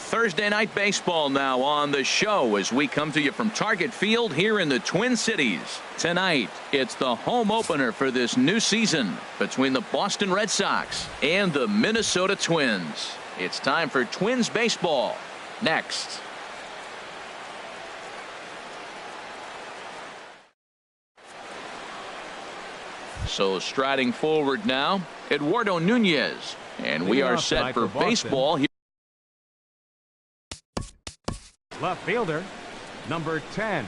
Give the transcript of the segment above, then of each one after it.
Thursday night baseball now on the show as we come to you from Target Field here in the Twin Cities. Tonight, it's the home opener for this new season between the Boston Red Sox and the Minnesota Twins. It's time for Twins baseball. Next. So striding forward now, Eduardo Nunez. And we are set for baseball here. Left fielder, number 10.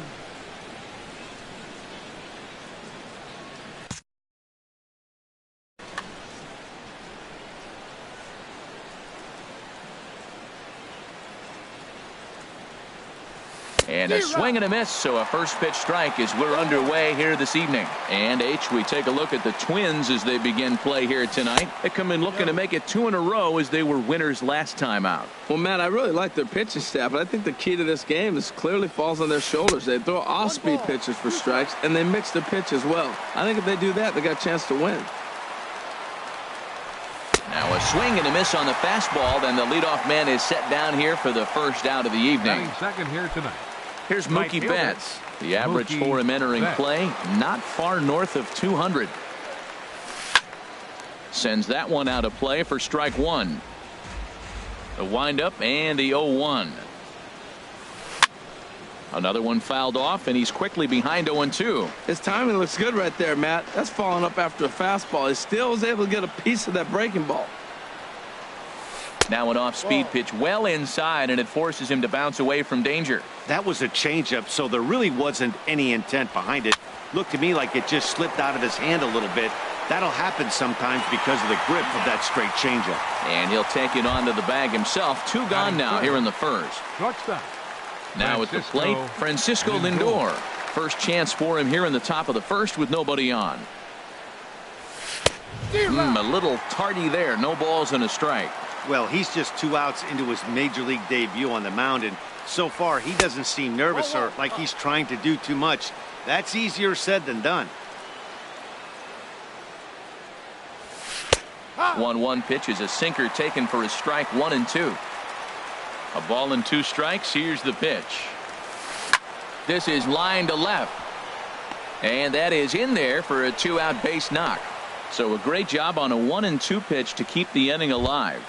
And a swing and a miss, so a first pitch strike as we're underway here this evening. And H, we take a look at the Twins as they begin play here tonight. They come in looking to make it 2 in a row as they were winners last time out. Well, Matt, I really like their pitching staff, but I think the key to this game is clearly falls on their shoulders. They throw off-speed pitches for strikes, and they mix their pitch as well. I think if they do that, they got a chance to win. Now a swing and a miss on the fastball. Then the leadoff man is set down here for the first out of the evening. Second here tonight. Here's Mookie Betts. The average for him entering play, not far north of 200. Sends that one out of play for strike one. The windup and the 0-1. Another one fouled off, and he's quickly behind 0-2. His timing looks good right there, Matt. That's following up after a fastball. He still was able to get a piece of that breaking ball. Now an off-speed pitch well inside, and it forces him to bounce away from danger. That was a changeup, so there really wasn't any intent behind it. Looked to me like it just slipped out of his hand a little bit. That'll happen sometimes because of the grip of that straight changeup. And he'll take it onto the bag himself. 2 gone now here in the first. Shortstop. Now at the plate, Francisco Lindor. First chance for him here in the top of the first with nobody on. A little tardy there. No balls and a strike. Well, he's just 2 outs into his major league debut on the mound, and so far he doesn't seem nervous or like he's trying to do too much. That's easier said than done. 1-1 pitch is a sinker taken for a strike, 1-2. A ball and 2 strikes. Here's the pitch. This is line to left, and that is in there for a 2-out base knock. So a great job on a 1-2 pitch to keep the inning alive.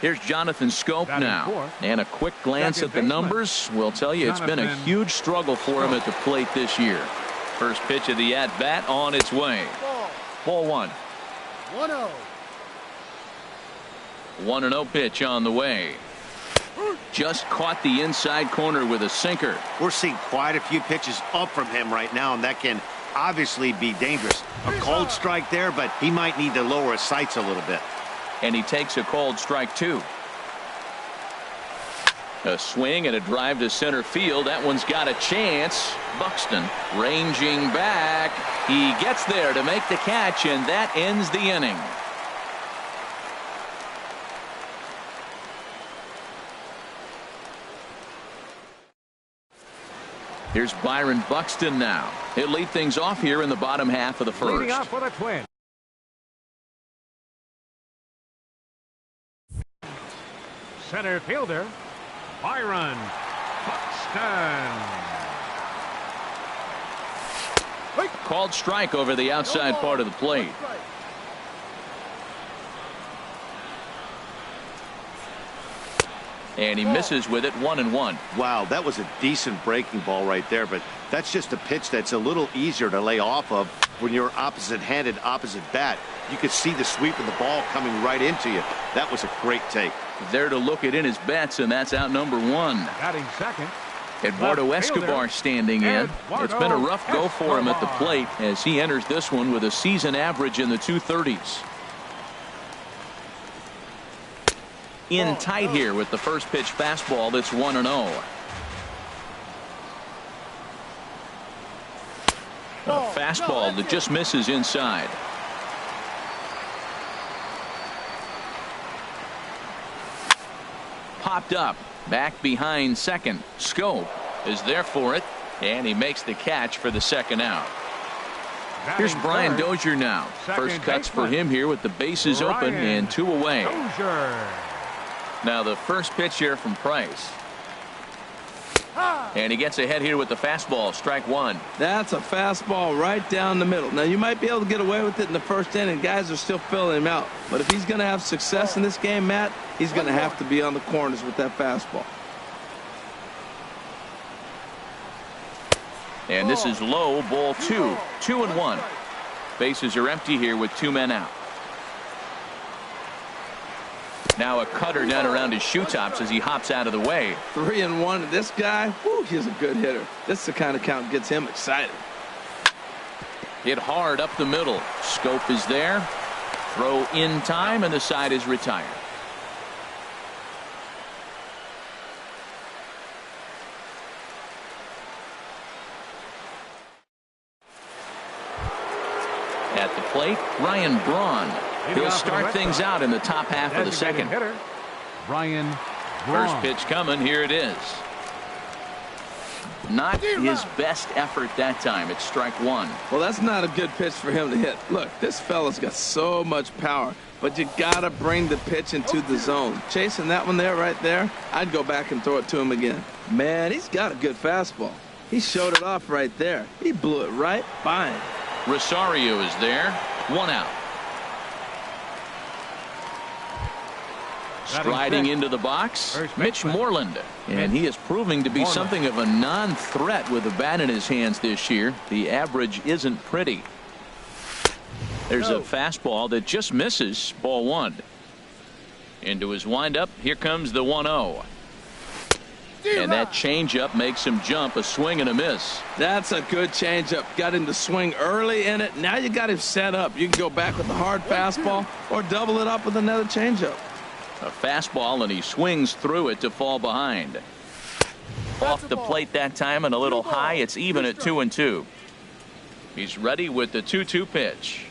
Here's Jonathan Scope now, and a quick glance at the numbers will tell you it's been a huge struggle for him at the plate this year. First pitch of the at-bat on its way. Ball 1. 1-0. 1-0 pitch on the way. Just caught the inside corner with a sinker. We're seeing quite a few pitches up from him right now, and that can obviously be dangerous. A cold strike there, but he might need to lower his sights a little bit. And he takes a called strike 2. A swing and a drive to center field. That one's got a chance. Buxton ranging back. He gets there to make the catch, and that ends the inning. Here's Byron Buxton now. He'll lead things off here in the bottom half of the first. Leading off for the Twins. Center fielder, Byron Buxton. Called strike over the outside part of the plate. And he misses with it, 1-1. Wow, that was a decent breaking ball right there, but that's just a pitch that's a little easier to lay off of when you're opposite-handed, opposite bat. You could see the sweep of the ball coming right into you. That was a great take. There to look it in his bets, and that's out number 1. Batting second. Eduardo Escobar standing in. It's been a rough go for him at the plate as he enters this one with a season average in the 230s. In tight here with the first pitch fastball that's 1-0. A fastball that just misses inside. Popped up back behind second. Scope is there for it, and he makes the catch for the second out. Here's Brian Dozier now. First cuts for him here with the bases open and 2 away. Now the first pitch here from Price. And he gets ahead here with the fastball, strike 1. That's a fastball right down the middle. Now you might be able to get away with it in the first inning. Guys are still filling him out. But if he's going to have success in this game, Matt, he's going to have to be on the corners with that fastball. And this is low, ball 2. 2-1. Bases are empty here with 2 men out. Now a cutter down around his shoe tops as he hops out of the way. 3-1. This guy, whew, he's a good hitter. This is the kind of count gets him excited. Hit hard up the middle. Scope is there. Throw in time, and the side is retired. At the plate, Ryan Braun. He'll start things out in the top half of the second. Hitter, Ryan First Braun. pitch coming. Here it is. Not his best effort that time. It's strike one. Well, that's not a good pitch for him to hit. Look, this fella's got so much power, but you got to bring the pitch into the zone. Chasing that one there, right there, I'd go back and throw it to him again. Man, he's got a good fastball. He showed it off right there. He blew it right by him. Rosario is there. One out. Striding into the box, Mitch Moreland. And he is proving to be something of a non-threat with the bat in his hands this year. The average isn't pretty. There's a fastball that just misses. Ball one. Into his windup. Here comes the 1-0. And that changeup makes him jump. A swing and a miss. That's a good changeup. Got him to swing early in it. Now you got him set up. You can go back with a hard fastball or double it up with another changeup. A fastball, and he swings through it to fall behind. Off the plate that time and a little high. It's even at 2-2. He's ready with the 2-2 pitch.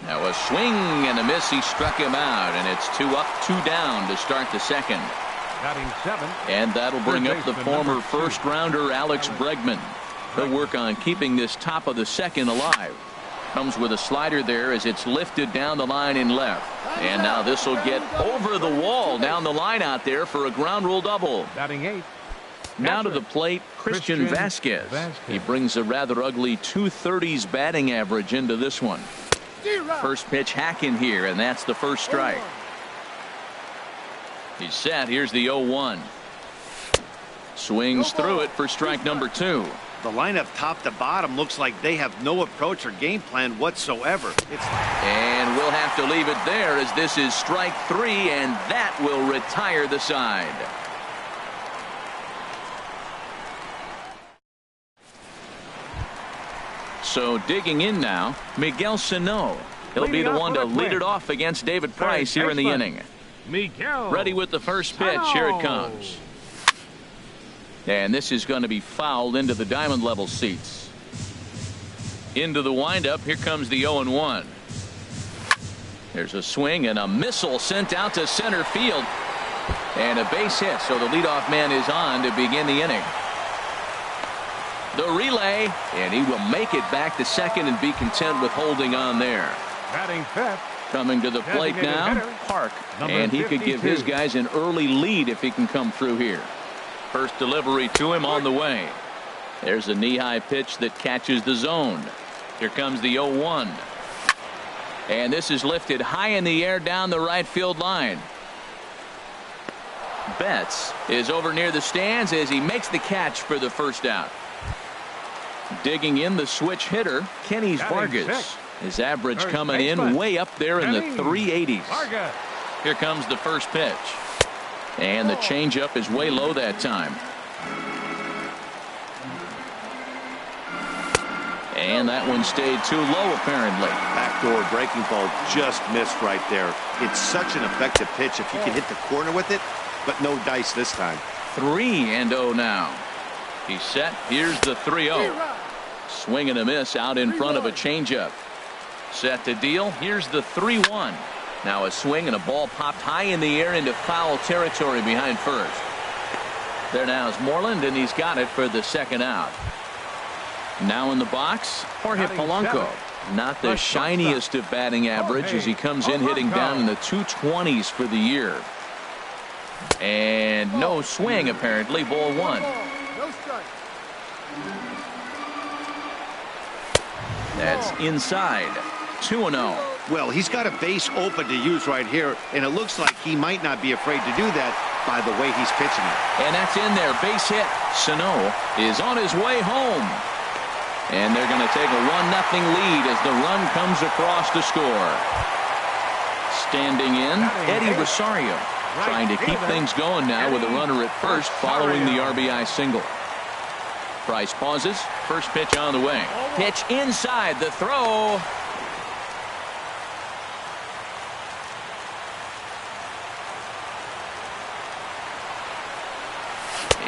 Now a swing and a miss. He struck him out, and it's 2 up, 2 down to start the second. Batting 7. And that'll bring up the former first-rounder Alex Bregman. He'll work on keeping this top of the second alive. Comes with a slider there as it's lifted down the line in left. And now this will get over the wall down the line out there for a ground rule double. Batting 8. Now to the plate, Christian Vasquez. He brings a rather ugly 230s batting average into this one. First pitch hack in here, and that's the first strike. He's set. Here's the 0-1. Swings through it for strike number 2. The lineup top to bottom looks like they have no approach or game plan whatsoever. And we'll have to leave it there as this is strike 3, and that will retire the side. So digging in now, Miguel Sano. He'll be the one to lead it off against David Price here in the inning. Miguel. Ready with the first pitch. Here it comes. And this is going to be fouled into the diamond level seats. Into the windup. Here comes the 0-1. There's a swing and a missile sent out to center field. And a base hit. So the leadoff man is on to begin the inning. The relay, and he will make it back to second and be content with holding on there. Batting 5th. Coming to the plate now, Park. And he could give his guys an early lead if he can come through here. First delivery to him on the way. There's a knee-high pitch that catches the zone. Here comes the 0-1. And this is lifted high in the air down the right field line. Betts is over near the stands as he makes the catch for the first out. Digging in the switch hitter, Kenny Vargas. His average coming in way up there in the 380s. Here comes the first pitch. And the changeup is way low that time. And that one stayed too low apparently. Backdoor breaking ball just missed right there. It's such an effective pitch if you can hit the corner with it, but no dice this time. 3-0 now. He's set. Here's the 3-0. Swing and a miss out in front of a changeup. Set to deal. Here's the 3-1. Now a swing and a ball popped high in the air into foul territory behind first. There now is Moreland, and he's got it for the second out. Now in the box, Jorge Polanco. Not the shiniest of batting average as he comes in hitting down in the 220s for the year. And no swing apparently. Ball one. That's inside. 2-0. Well, he's got a base open to use right here, and it looks like he might not be afraid to do that by the way he's pitching it. And that's in there. Base hit. Sano is on his way home. And they're going to take a 1-0 lead as the run comes across to score. Standing in, Eddie Rosario, trying to keep things going now with a runner at first following the RBI single. Price pauses. First pitch on the way. Pitch inside. The throw.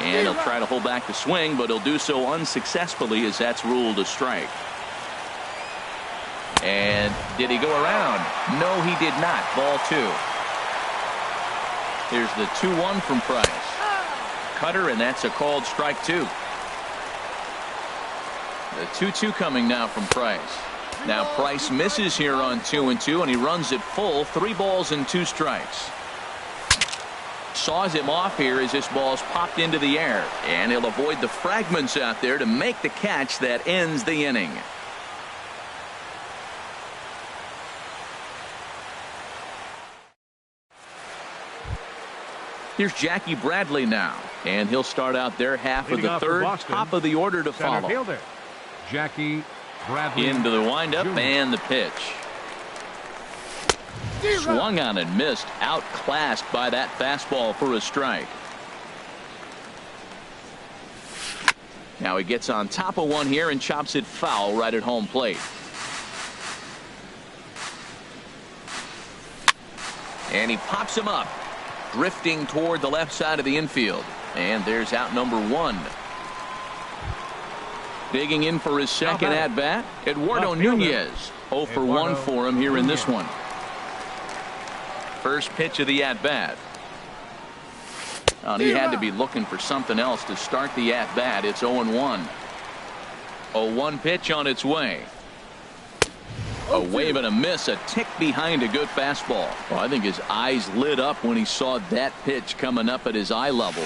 And he'll try to hold back the swing, but he'll do so unsuccessfully as that's ruled a strike. And did he go around? No, he did not. Ball 2. Here's the 2-1 from Price. Cutter, and that's a called strike 2. The 2-2 coming now from Price. Now Price misses here on 2-2, and he runs it full. 3 balls and 2 strikes. Saws him off here as this ball's popped into the air, and he'll avoid the fragments out there to make the catch that ends the inning. Here's Jackie Bradley now, and he'll start out there half of the third, top of the order to follow. Fielder, Jackie Bradley into the windup Jr. and the pitch. Swung on and missed, outclassed by that fastball for a strike. Now he gets on top of one here and chops it foul right at home plate. And he pops him up, drifting toward the left side of the infield. And there's out number 1. Digging in for his second at bat, Eduardo Nunez. 0 for 1 for him here in this one. First pitch of the at bat. He had to be looking for something else to start the at bat. It's 0-1. A 1 pitch on its way. A wave and a miss, a tick behind a good fastball. Well, I think his eyes lit up when he saw that pitch coming up at his eye level.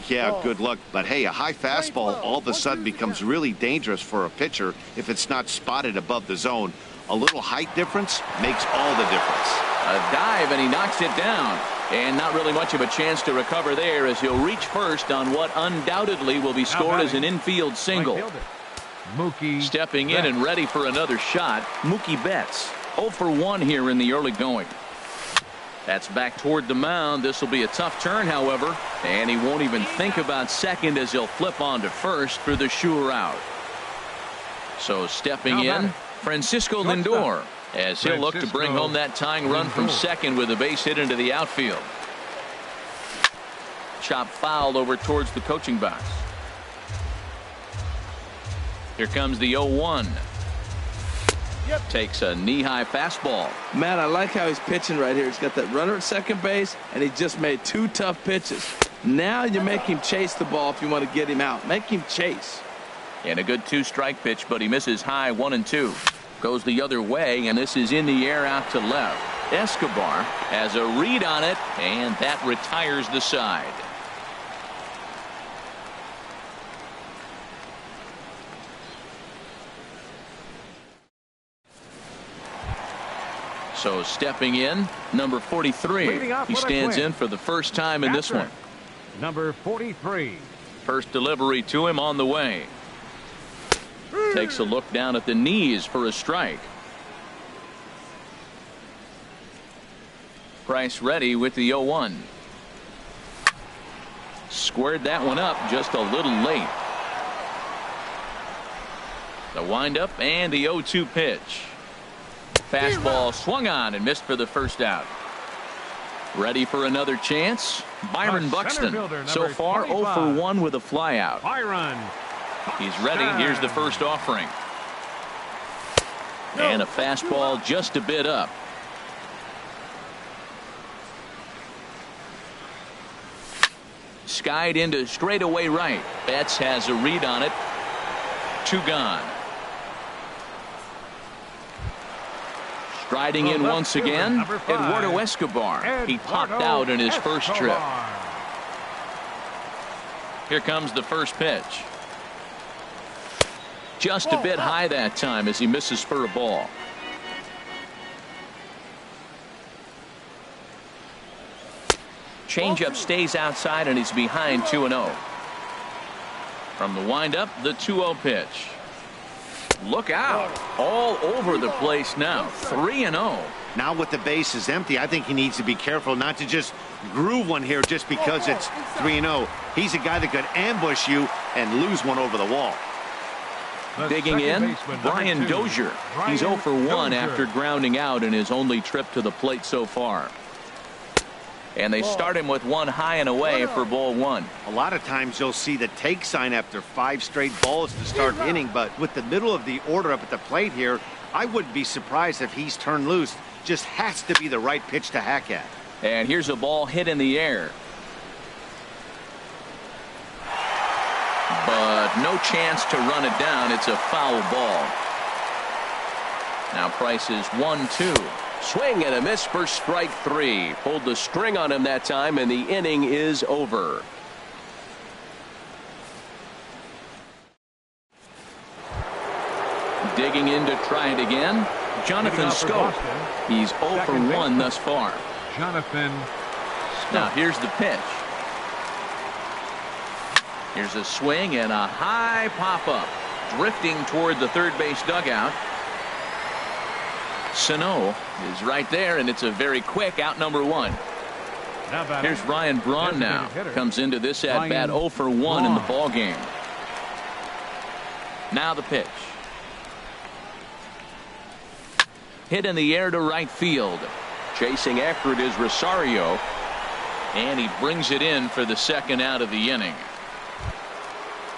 Yeah, good luck. But hey, a high fastball all of a sudden becomes really dangerous for a pitcher if it's not spotted above the zone. A little height difference makes all the difference. A dive, and he knocks it down. And not really much of a chance to recover there as he'll reach first on what undoubtedly will be scored as an infield single. Mookie stepping in and ready for another shot, Mookie Betts. 0 for 1 here in the early going. That's back toward the mound. This will be a tough turn, however, and he won't even think about second as he'll flip on to first for the sure out. So stepping in, Francisco Lindor, as he'll look to bring home that tying run from second with a base hit into the outfield. Chop fouled over towards the coaching box. Here comes the 0-1. Takes a knee-high fastball. Matt, I like how he's pitching right here. He's got that runner at second base, and he just made 2 tough pitches. Now you make him chase the ball if you want to get him out. Make him chase. And a good 2-strike pitch, but he misses high 1-2. Goes the other way, and this is in the air out to left. Escobar has a read on it, and that retires the side. So stepping in, number 43. He stands in for the first time in this one. Number 43. First delivery to him on the way. Takes a look down at the knees for a strike. Price ready with the 0-1. Squared that one up just a little late. The windup and the 0-2 pitch. Fastball swung on and missed for the first out. Ready for another chance. Byron Buxton. So far 0 for 1 with a flyout. Byron. He's ready. Here's the first offering. And a fastball just a bit up. Skied into straightaway right. Betts has a read on it. 2 gone. Striding in once again, Eduardo Escobar. He popped out in his first trip. Here comes the first pitch. Just a bit high that time as he misses for a ball. Changeup stays outside and he's behind 2-0. From the windup, the 2-0 pitch. Look out. All over the place now. 3-0. Now with the base is empty, I think he needs to be careful not to just groove one here just because it's 3-0. He's a guy that could ambush you and lose one over the wall. Digging in, Brian Dozier. He's 0 for 1 after grounding out in his only trip to the plate so far. And they start him with 1 high and away for ball 1. A lot of times you'll see the take sign after 5 straight balls to start the inning, but with the middle of the order up at the plate here, I wouldn't be surprised if he's turned loose. Just has to be the right pitch to hack at. And here's a ball hit in the air. But no chance to run it down. It's a foul ball. Now Price is 1-2. Swing and a miss for strike 3. Pulled the string on him that time, and the inning is over. Digging in to try it again, Jonathan Scope. He's 0 for 1 thus far. Jonathan. Now here's the pitch. Here's a swing and a high pop-up. Drifting toward the third base dugout. Sano is right there, and it's a very quick out, number 1. Here's Ryan Braun now. Comes into this at-bat 0 for 1 in the ball game. Now the pitch. Hit in the air to right field. Chasing after it is Rosario. And he brings it in for the second out of the inning.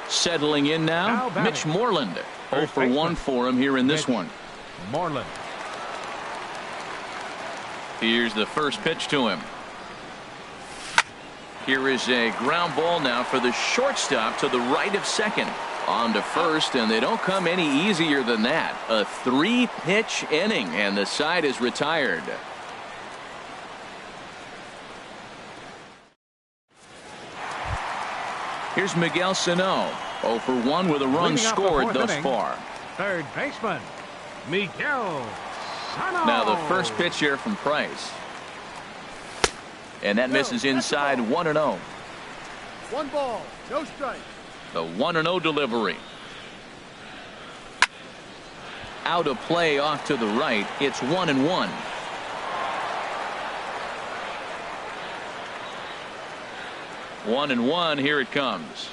Settling in now Mitch Moreland. 0 for 1 for him here in this one. Moreland. Here's the first pitch to him. Here is a ground ball now for the shortstop to the right of second. On to first, and they don't come any easier than that. A 3-pitch inning, and the side is retired. Here's Miguel Sano. 0 for 1 with a run scored thus far. Third baseman, Miguel Sano. Now the first pitch here from Price. And that misses inside 1-0. 1 ball, no strike. The 1-0 delivery. Out of play off to the right. It's 1-1. One and one. Here it comes.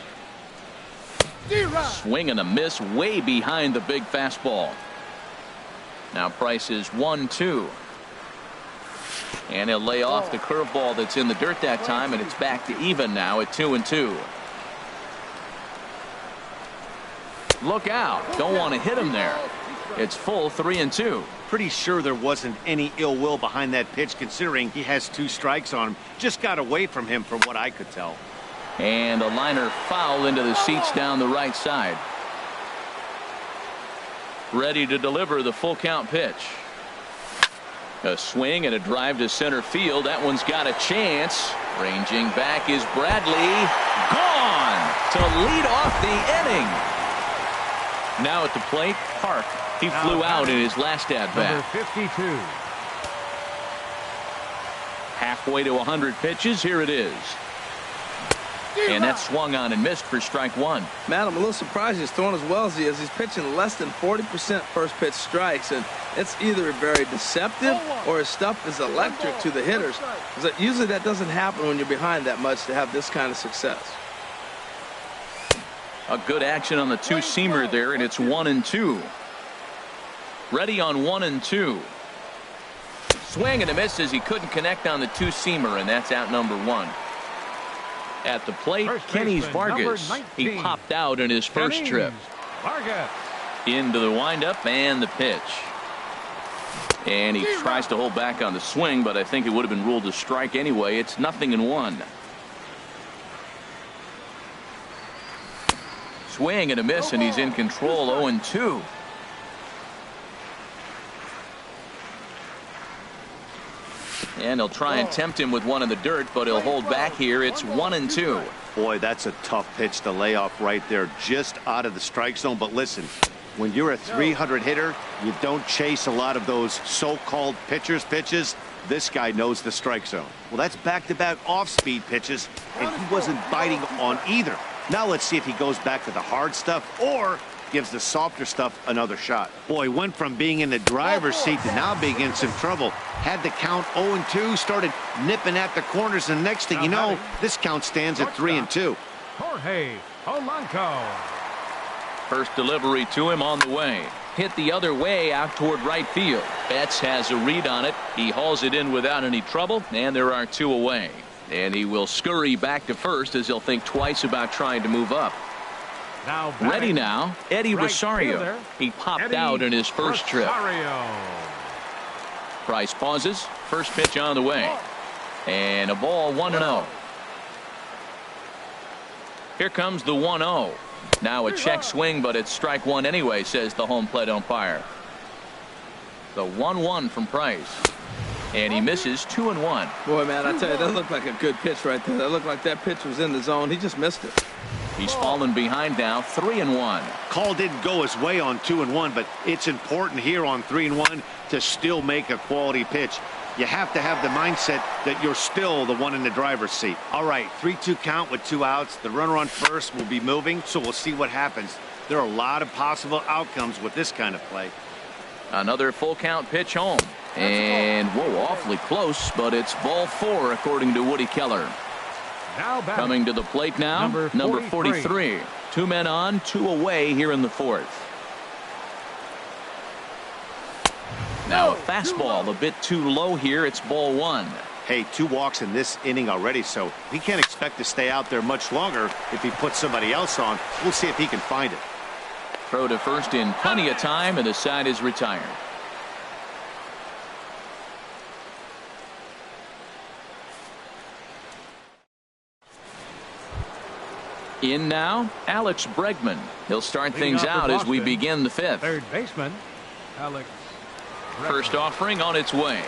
Swing and a miss way behind the big fastball. Now Price is 1-2. And he'll lay off the curveball that's in the dirt that time, and it's back to even now at 2-2. Look out. Don't want to hit him there. It's full 3-2. Pretty sure there wasn't any ill will behind that pitch, considering he has 2 strikes on him. Just got away from him from what I could tell. And a liner foul into the seats down the right side. Ready to deliver the full count pitch. A swing and a drive to center field. That one's got a chance. Ranging back is Bradley. Gone to lead off the inning. Now at the plate, Park. He flew out in his last at-bat. Number 52. Halfway to 100 pitches. Here it is. And that swung on and missed for strike 1. Matt, I'm a little surprised he's throwing as well as he is. He's pitching less than 40% first pitch strikes, and it's either very deceptive or his stuff is electric to the hitters. Usually that doesn't happen when you're behind that much to have this kind of success. A good action on the two-seamer there, and it's 1-2. Ready on 1-2. Swing and a miss as he couldn't connect on the two-seamer, and that's out number 1. At the plate, Kenny's Vargas. He popped out in his first trip. Vargas. Into the windup and the pitch. And he tries to hold back on the swing, but I think it would have been ruled a strike anyway. It's 0-1. Swing and a miss, and he's in control. 0-2. And he'll try and tempt him with one in the dirt, but he'll hold back here. It's 1-2. Boy, that's a tough pitch to lay off right there, just out of the strike zone. But listen, when you're a 300 hitter, you don't chase a lot of those so-called pitcher's pitches. This guy knows the strike zone. Well, that's back-to-back off-speed pitches, and he wasn't biting on either. Now let's see if he goes back to the hard stuff or gives the softer stuff another shot. Boy, went from being in the driver's seat to now being in some trouble. Had the count 0-2, started nipping at the corners, and next thing you know, this count stands at 3-2. Jorge Polanco. First delivery to him on the way. Hit the other way out toward right field. Betts has a read on it. He hauls it in without any trouble, and there are 2 away. And he will scurry back to first as he'll think twice about trying to move up. Now Ready batting, now, Eddie right Rosario. fielder, He popped Eddie out in his first trip. Rosario. Price pauses. First pitch on the way. And a ball 1-0. Here comes the 1-0. Now a check swing, but it's strike one anyway, says the home plate umpire. The 1-1 from Price. And he misses 2-1. Boy, man, I tell you, that looked like a good pitch right there. That looked like that pitch was in the zone. He just missed it. He's fallen behind now, 3-1. Call didn't go his way on 2-1, but it's important here on 3-1 to still make a quality pitch. You have to have the mindset that you're still the one in the driver's seat. All right, 3-2 count with 2 outs. The runner on first will be moving, so we'll see what happens. There are a lot of possible outcomes with this kind of play. Another full count pitch home. And, whoa, awfully close, but it's ball 4, according to Woody Keller. Now batting, Coming to the plate now, number 43. 2 men on, 2 away here in the 4th. Now a fastball a bit too low here. It's ball 1. Hey, 2 walks in this inning already, so he can't expect to stay out there much longer if he puts somebody else on. We'll see if he can find it. Throw to first in plenty of time, and the side is retired. In now, Alex Bregman. He'll start Leading things off out for as we Boston, begin the 5th. third baseman, Alex. First offering on its way.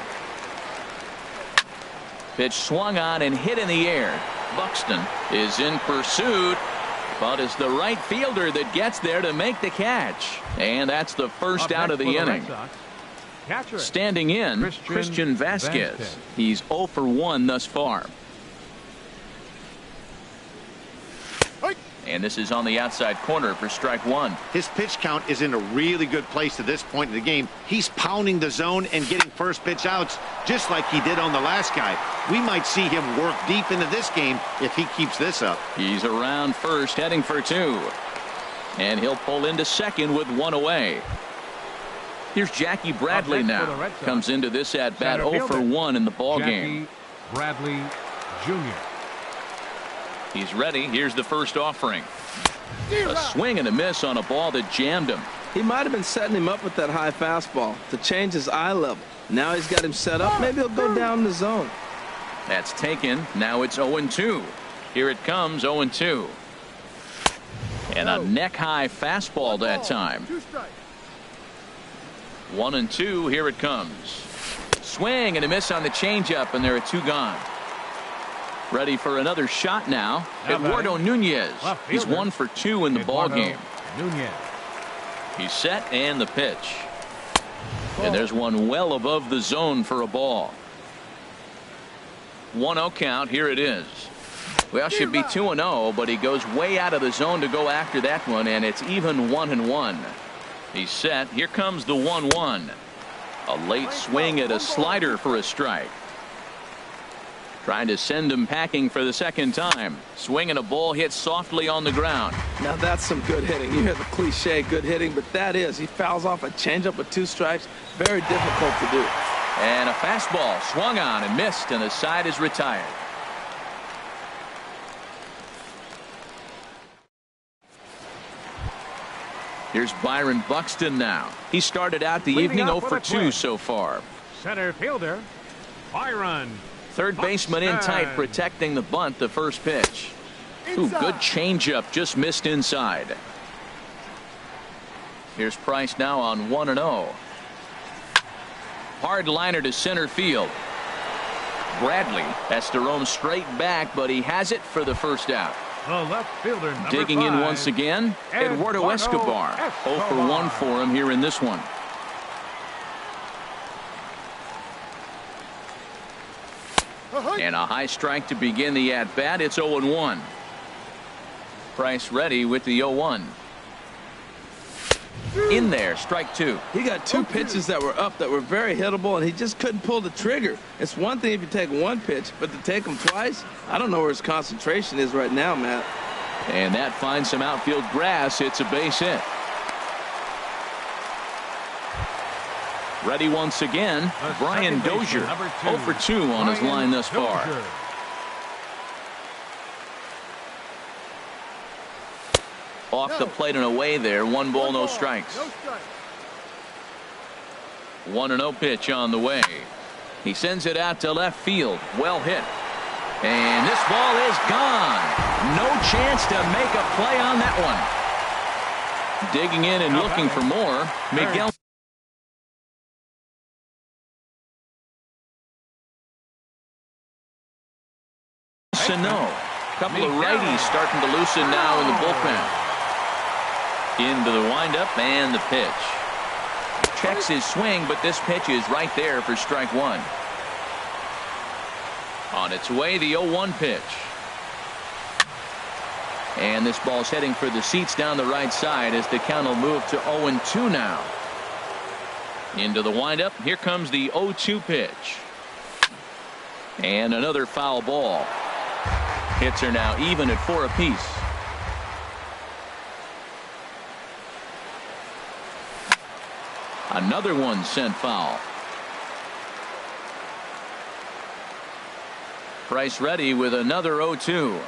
Pitch swung on and hit in the air. Buxton is in pursuit, but it's the right fielder that gets there to make the catch. And that's the first out of the inning. Catcher, Standing in, Christian Vasquez. He's 0 for 1 thus far. And this is on the outside corner for strike 1. His pitch count is in a really good place at this point in the game. He's pounding the zone and getting first pitch outs just like he did on the last guy. We might see him work deep into this game if he keeps this up. He's around first, heading for 2. And he'll pull into second with 1 away. Here's Jackie Bradley now. Comes into this at bat 0 for 1 in the ball game. Bradley Jr. He's ready. Here's the first offering. A swing and a miss on a ball that jammed him. He might have been setting him up with that high fastball to change his eye level. Now he's got him set up. Maybe he'll go down the zone. That's taken. Now it's 0-2. Here it comes, 0-2. And a neck-high fastball that time. 1-2. Here it comes. Swing and a miss on the changeup, and there are 2 gone. Ready for another shot now. Eduardo Nunez. He's 1 for 2 in the ball game. Nunez. He's set and the pitch. And there's one well above the zone for a ball. 1-0 count. Here it is. Well, should be 2-0, but he goes way out of the zone to go after that one, and it's even 1-1. He's set. Here comes the 1-1. A late swing at a slider for a strike. Trying to send him packing for the second time. Swinging a ball hit softly on the ground. Now that's some good hitting. You hear the cliche good hitting, but that is. He fouls off a changeup with 2 strikes. Very difficult to do. And a fastball swung on and missed, and the side is retired. Here's Byron Buxton now. He started out the evening 0 for 2 so far. Center fielder, Byron. Third baseman in tight, protecting the bunt, the first pitch. Ooh, good changeup, just missed inside. Here's Price now on 1-0. Hard liner to center field. Bradley has to roam straight back, but he has it for the first out. The left fielder, Digging in once again, Eduardo Escobar. 0 for 1 for him here in this one. And a high strike to begin the at-bat. It's 0-1. Price ready with the 0-1. In there, strike 2. He got 2 pitches that were up that were very hittable, and he just couldn't pull the trigger. It's one thing if you take 1 pitch, but to take them twice, I don't know where his concentration is right now, Matt. And that finds some outfield grass. It's a base hit. Ready once again, Brian Dozier. 0 for 2 on his line thus far. Off the plate and away there. 1 ball, no strikes. No strikes. 1-0 pitch on the way. He sends it out to left field. Well hit. And this ball is gone. No chance to make a play on that one. Digging in and looking for more. Miguel. Sano. Couple of righties starting to loosen now in the bullpen. Into the windup and the pitch. Checks his swing, but this pitch is right there for strike 1. On its way, the 0-1 pitch. And this ball's heading for the seats down the right side as the count will move to 0-2 now. Into the windup. Here comes the 0-2 pitch. And another foul ball. Hits are now even at 4 apiece. Another one sent foul. Price ready with another 0-2.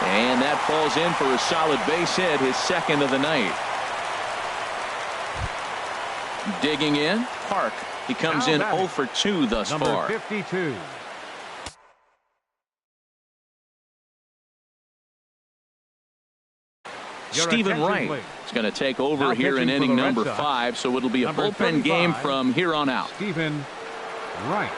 And that falls in for a solid base hit, his second of the night. Digging in, Park. He comes in 0 for 2 thus far. Number 52. Stephen Wright is going to take over here in inning number 5, so it'll be a bullpen game from here on out. Stephen Wright.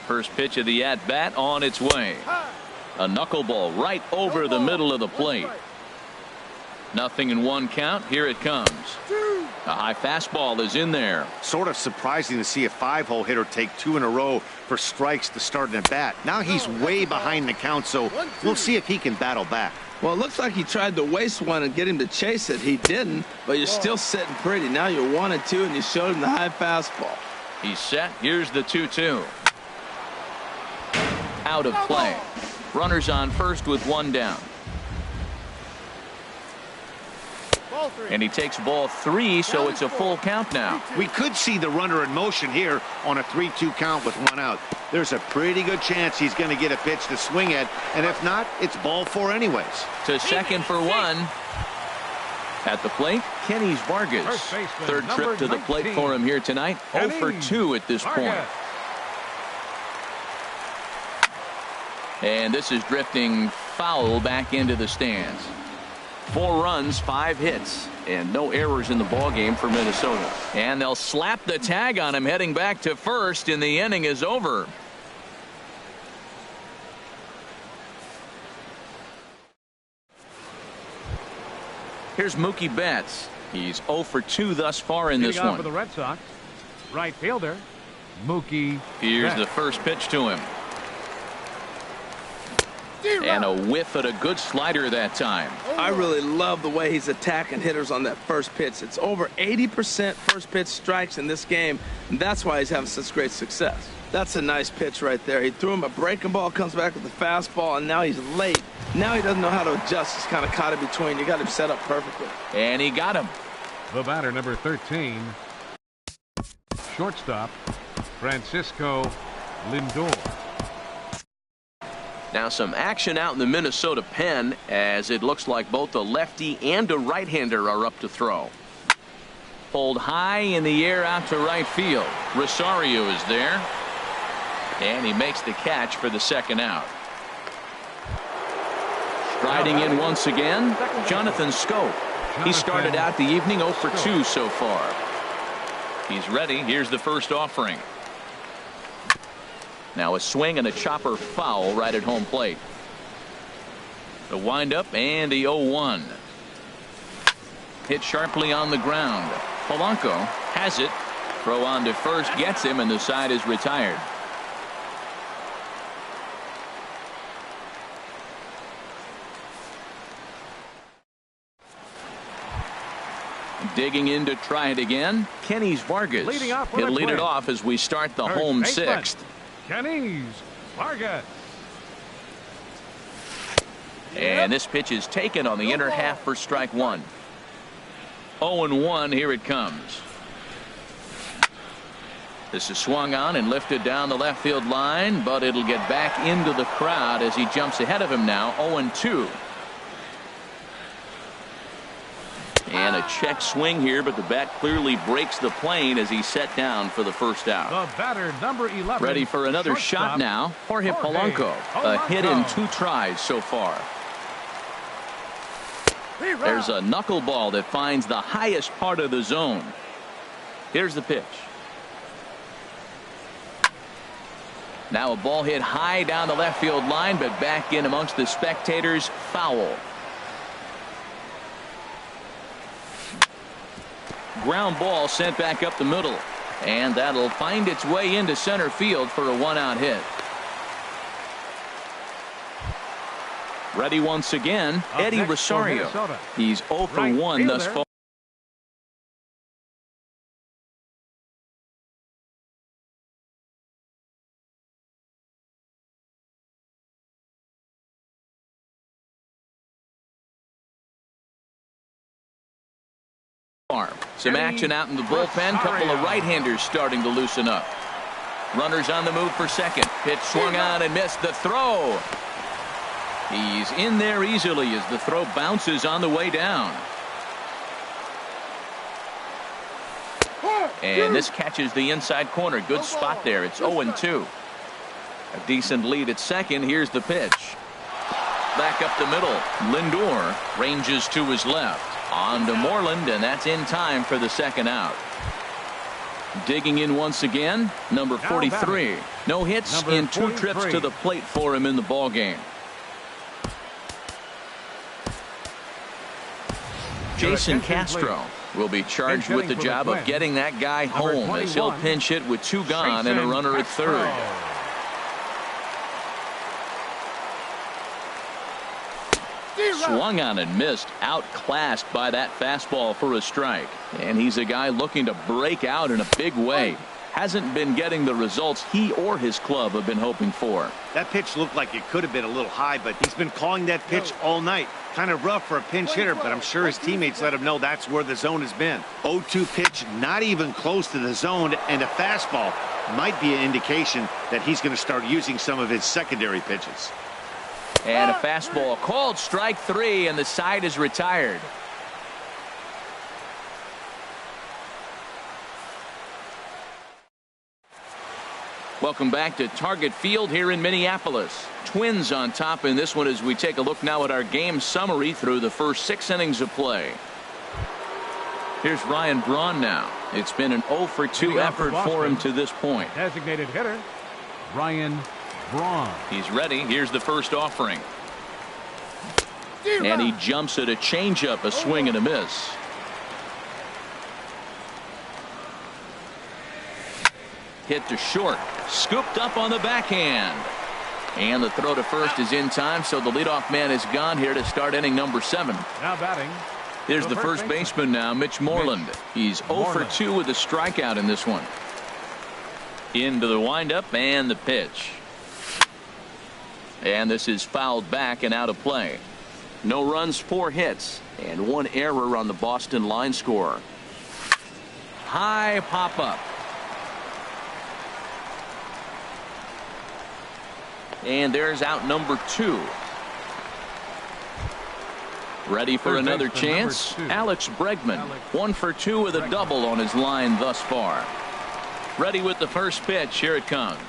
First pitch of the at-bat on its way. A knuckleball right over the middle of the plate. 0-1 count. Here it comes. A high fastball is in there. Sort of surprising to see a 5-hole hitter take 2 in a row for strikes to start an at-bat. Now he's way behind the count, so we'll see if he can battle back. Well, it looks like he tried to waste one and get him to chase it. He didn't, but you're still sitting pretty. Now you're 1-2, and you showed him the high fastball. He's set. Here's the 2-2. Out of play. Runners on first with 1 down. And he takes ball 3, so it's a full count now. We could see the runner in motion here on a 3-2 count with 1 out. There's a pretty good chance he's going to get a pitch to swing at, and if not, it's ball 4 anyways. To second for 1. At the plate, Kenny Vargas. Third trip to the plate for him here tonight. 0 for 2 at this point. And this is drifting foul back into the stands. 4 runs, 5 hits, and no errors in the ballgame for Minnesota. And they'll slap the tag on him heading back to first, and the inning is over. Here's Mookie Betts. He's 0 for 2 thus far in this one. For the Red Sox, right fielder Mookie Here's Betts. the first pitch to him. And a whiff at a good slider that time. I really love the way he's attacking hitters on that first pitch. It's over 80% first pitch strikes in this game, and that's why he's having such great success. That's a nice pitch right there. He threw him a breaking ball, comes back with the fastball, and now he's late. Now he doesn't know how to adjust. He's kind of caught in between. You got him set up perfectly. And he got him. The batter, number 13, shortstop Francisco Lindor. Now some action out in the Minnesota pen, as it looks like both a lefty and a right-hander are up to throw. Pulled high in the air out to right field. Rosario is there. And he makes the catch for the second out. Striding in once again, Jonathan Scope. He started out the evening 0 for 2 so far. He's ready. Here's the first offering. Now a swing and a chopper foul right at home plate. The windup and the 0-1. Hit sharply on the ground. Polanco has it. Throw on to first, gets him, and the side is retired. Digging in to try it again, Kenny Vargas. He'll lead it off as we start the home sixth. Kenny Vargas. And this pitch is taken on the inner half for strike one. 0-1, here it comes. This is swung on and lifted down the left field line, but it'll get back into the crowd as he jumps ahead of him now. 0-2. And a check swing here, but the bat clearly breaks the plane as he's set down for the first out. The batter, number 11. Ready for another shot now. Jorge Polanco. A hit in 2 tries so far. There's a knuckleball that finds the highest part of the zone. Here's the pitch. Now a ball hit high down the left field line, but back in amongst the spectators. Foul. Ground ball sent back up the middle, and that'll find its way into center field for a 1-out hit. Ready once again, Eddie Rosario. He's 0 for 1 thus far. Some action out in the bullpen. Couple of right-handers starting to loosen up. Runners on the move for second. Pitch swung on and missed. The throw. He's in there easily as the throw bounces on the way down. And this catches the inside corner. Good spot there. It's 0-2. A decent lead at second. Here's the pitch. Back up the middle. Lindor ranges to his left. On to Moreland, and that's in time for the second out. Digging in once again, number 43. No hits in 2 trips to the plate for him in the ball game. Jason Castro will be charged with the job of getting that guy home as he'll pinch hit with 2 gone and a runner at third. Swung on and missed. Outclassed by that fastball for a strike. And he's a guy looking to break out in a big way. Hasn't been getting the results he or his club have been hoping for. That pitch looked like it could have been a little high, but he's been calling that pitch all night. Kind of rough for a pinch hitter, but I'm sure his teammates let him know that's where the zone has been. 0-2 pitch, not even close to the zone, and a fastball might be an indication that he's going to start using some of his secondary pitches. And a fastball called strike 3, and the side is retired. Welcome back to Target Field here in Minneapolis. Twins on top in this one as we take a look now at our game summary through the first 6 innings of play. Here's Ryan Braun now. It's been an 0 for 2 effort for him to this point. Designated hitter, Ryan Braun. He's ready. Here's the first offering. And he jumps at a changeup, a swing and a miss. Hit to short. Scooped up on the backhand. And the throw to first is in time, so the leadoff man is gone here to start inning number 7. Now batting. Here's the first baseman now, Mitch Moreland. He's 0 for 2 with a strikeout in this one. Into the windup and the pitch. And this is fouled back and out of play. No runs, 4 hits, and 1 error on the Boston line score. High pop up. And there's out number 2. Ready for another chance? Alex Bregman, 1 for 2 with a double on his line thus far. Ready with the first pitch. Here it comes.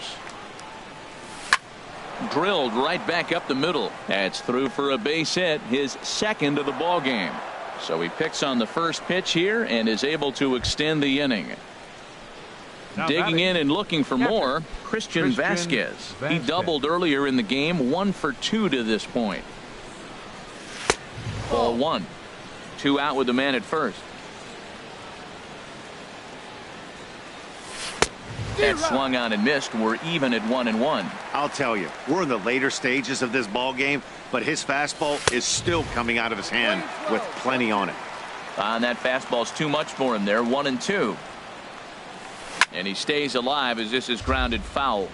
Drilled right back up the middle. That's through for a base hit, his second of the ball game. So he picks on the first pitch here and is able to extend the inning. Digging in and looking for more, Christian Vasquez. He doubled earlier in the game, 1 for 2 to this point. Ball 1. 2 out with the man at first. That swung on and missed. We're even at 1-1. I'll tell you, we're in the later stages of this ball game, but his fastball is still coming out of his hand with plenty on it. And that fastball's too much for him there. 1-2. And he stays alive as this is grounded foul.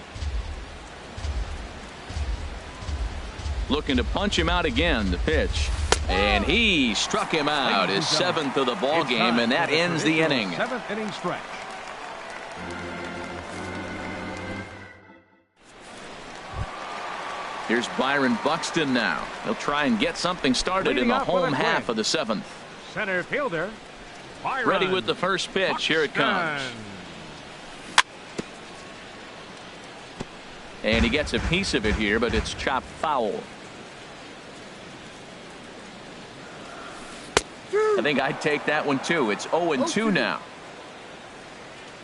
Looking to punch him out again. The pitch. And he struck him out. His 7th of the ball game, and that ends the inning. 7th inning stretch. Here's Byron Buxton now. He'll try and get something started in the home half of the 7th. Center fielder, Byron Ready with the first pitch. Buxton. Here it comes. And he gets a piece of it here, but it's chopped foul. I think I'd take that one too. It's 0-2 now.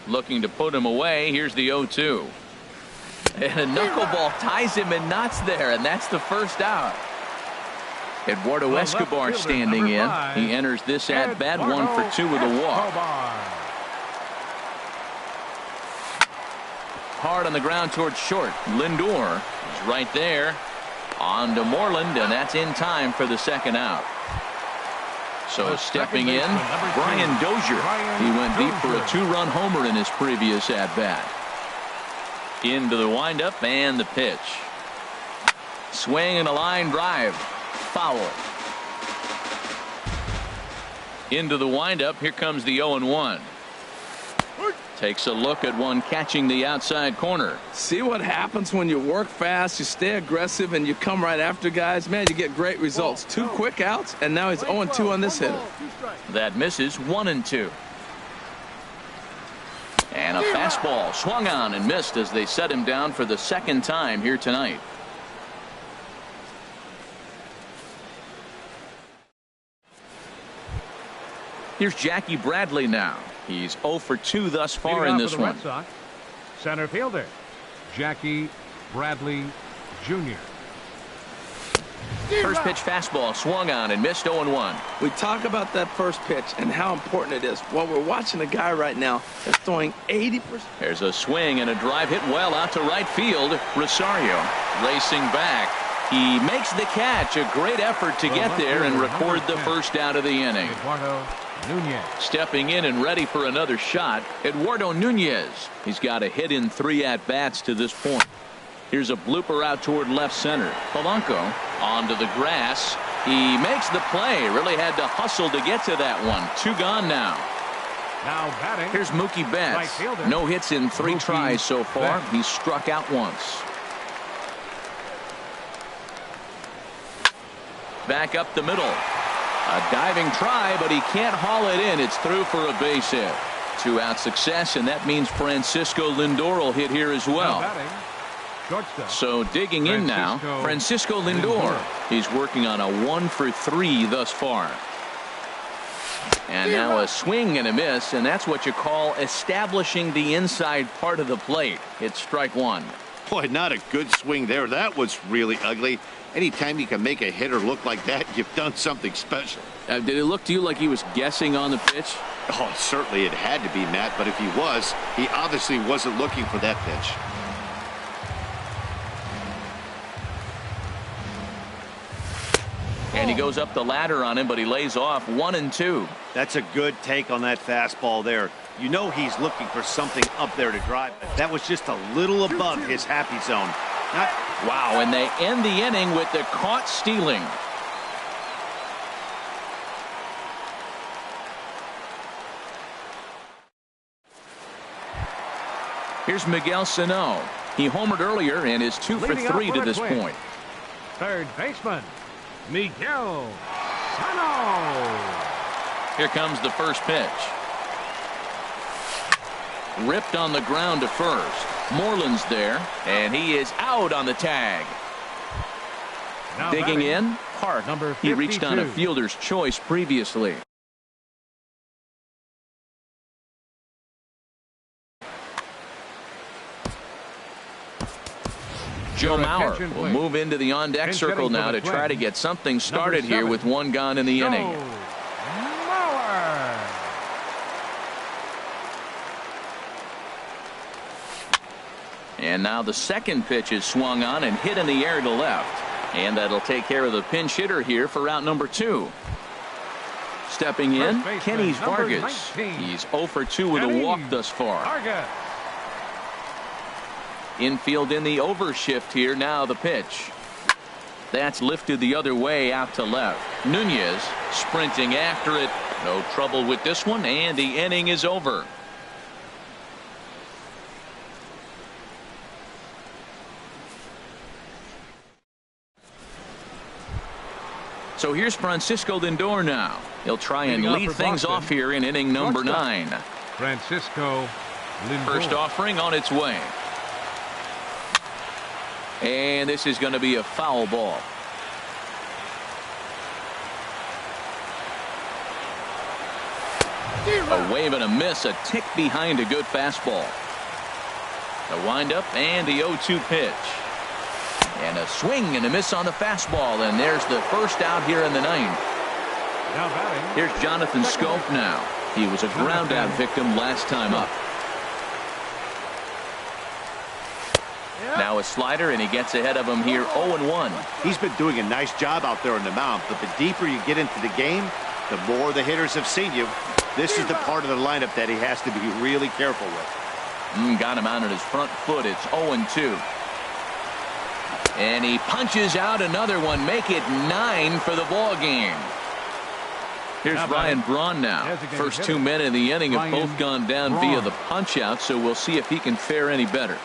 Looking to put him away. Here's the 0-2. And a knuckleball ties him in knots there, and that's the first out. Eduardo Escobar standing in. He enters this at bat 1 for 2 with a walk. Hard on the ground towards short. Lindor is right there. On to Moreland, and that's in time for the second out. So stepping in, Brian Dozier. He went deep for a 2-run homer in his previous at-bat. Into the windup and the pitch. Swing and a line drive. Foul. Into the windup. Here comes the 0-1. Takes a look at one catching the outside corner. See what happens when you work fast, you stay aggressive, and you come right after guys? Man, you get great results. 2 quick outs, and now he's 0-2 on this hitter. That misses. 1-2. And a fastball swung on and missed as they set him down for the second time here tonight. Here's Jackie Bradley now. He's 0 for 2 thus far in this one. Center fielder, Jackie Bradley Jr. First pitch fastball swung on and missed. 0-1. We talk about that first pitch and how important it is. Well, we're watching a guy right now that's throwing 80%. There's a swing and a drive hit well out to right field. Rosario racing back. He makes the catch. A great effort to get there and record the first out of the inning. Eduardo Nunez. Stepping in and ready for another shot, Eduardo Nunez. He's got a hit in 3 at-bats to this point. Here's a blooper out toward left center. Polanco onto the grass. He makes the play. Really had to hustle to get to that one. 2 gone now. Now batting. Here's Mookie Betts. Right fielder. No hits in 3 tries so far. Betts. He's struck out once. Back up the middle. A diving try, but he can't haul it in. It's through for a base hit. 2-out success, and that means Francisco Lindor will hit here as well. Now batting. Shortstop. So digging in now, Francisco Lindor. He's working on a 1 for 3 thus far. And now a swing and a miss, and that's what you call establishing the inside part of the plate. It's strike 1. Boy, not a good swing there. That was really ugly. Anytime you can make a hitter look like that, you've done something special. Did it look to you like he was guessing on the pitch? Oh, certainly it had to be, Matt, but if he was, he obviously wasn't looking for that pitch. And he goes up the ladder on him, but he lays off. 1-2. That's a good take on that fastball there. You know he's looking for something up there to drive. That was just a little above his happy zone. Wow, and they end the inning with the caught stealing. Here's Miguel Sano. He homered earlier and is 2 for 3 to this point. Third baseman, Miguel Sano. Here comes the first pitch. Ripped on the ground to first. Moreland's there, and he is out on the tag. Now Digging batting, in, Park. number He reached on a 52. fielder's choice previously. Joe Mauer attention, will please. move into the on-deck Pinch circle hitting for now the to try to Twins. get something started here 7, with 1 gone in the Joe inning. Mauer. And now the second pitch is swung on and hit in the air to left. And that'll take care of the pinch hitter here for out number 2. Stepping in, First baseman, Kenny number Vargas. 19. He's 0 for 2 with Kenny a walk thus far. Vargas. Infield in the overshift here. Now the pitch. That's lifted the other way out to left. Nunez sprinting after it. No trouble with this one, and the inning is over. So here's Francisco Lindor now. He'll try and lead things off here in inning number 9. Francisco Lindor. First offering on its way. And this is going to be a foul ball. A wave and a miss, a tick behind a good fastball. The windup and the 0-2 pitch. And a swing and a miss on the fastball, and there's the first out here in the 9th. Now batting. Here's Jonathan Scope now. He was a ground out victim last time up. Now a slider, and he gets ahead of him here 0-1. He's been doing a nice job out there on the mound, but the deeper you get into the game, the more the hitters have seen you. This is the part of the lineup that he has to be really careful with. Got him out on his front foot. It's 0-2. And he punches out another one. Make it 9 for the ball game. Here's Ryan Braun now. First 2 men in the inning have both gone down via the punch out, so we'll see if he can fare any better.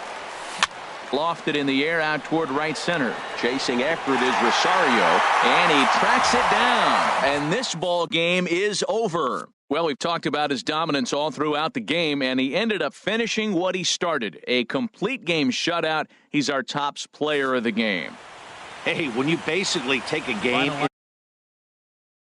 Lofted in the air out toward right center. Chasing after it is Rosario, and he tracks it down. And this ball game is over. Well, we've talked about his dominance all throughout the game, and he ended up finishing what he started. A complete game shutout. He's our top player of the game. Hey, when you basically take a game